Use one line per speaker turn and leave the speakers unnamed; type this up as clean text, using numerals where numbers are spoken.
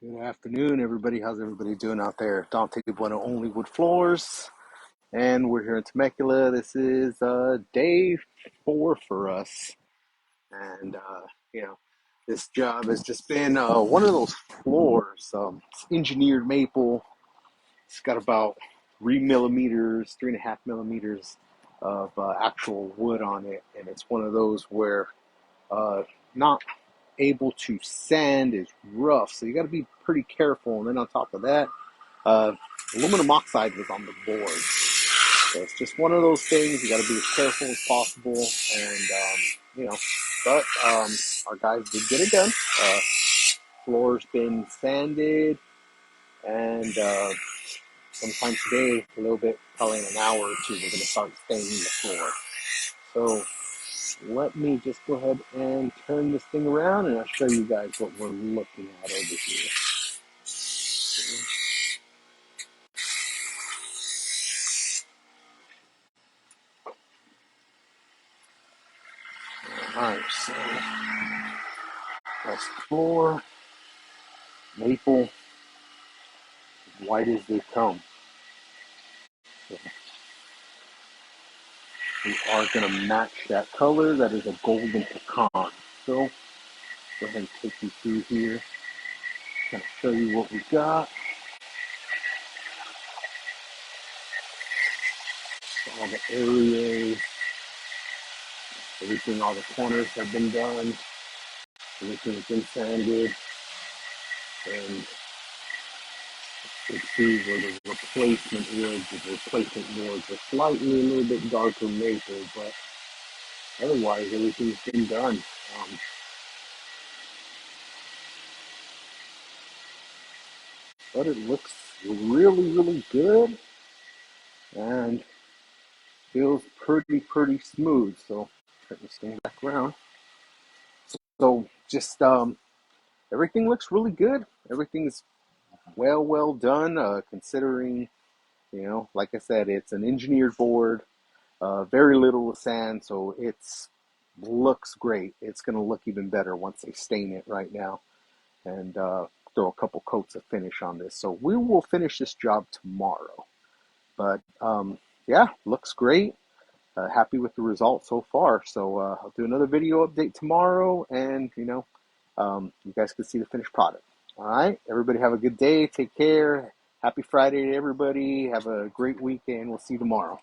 Good afternoon, everybody. How's everybody doing out there? Dante Bona, OnlyWoodFloors, and we're here in Temecula. This is day 4 for us, and you know, this job has just been one of those floors. It's engineered maple. It's got about 3 millimeters, 3.5 millimeters of actual wood on it, and it's one of those where not able to sand is rough, so you got to be pretty careful. And then on top of that, uh, aluminum oxide was on the board, so it's just one of those things. You got to be as careful as possible, and but our guys did get it done. Floor's been sanded, and sometime today, a little bit, probably in an hour or two, we're going to start staining the floor. So let me just go ahead and turn this thing around, and I'll show you guys what we're looking at over here. Alright, so that's the floor, maple, white as they come. So we are going to match that color. That is a golden pecan. So go ahead and take you through here, kind of show you what we got. All the areas, everything, all the corners have been done. Everything's been sanded, and you can see where the replacement woods, the replacement boards are slightly a little bit darker maple, but otherwise everything's been done. Um, but it looks really, really good and feels pretty smooth. So turn this thing back around. So just everything looks really good. Everything's well done, considering, like I said, it's an engineered board, very little sand, so it's looks great. It's going to look even better once they stain it right now and throw a couple coats of finish on this. So we will finish this job tomorrow. But yeah, looks great. Happy with the results so far. So I'll do another video update tomorrow, and you guys can see the finished product. All right, everybody have a good day. Take care. Happy Friday to everybody. Have a great weekend. We'll see you tomorrow.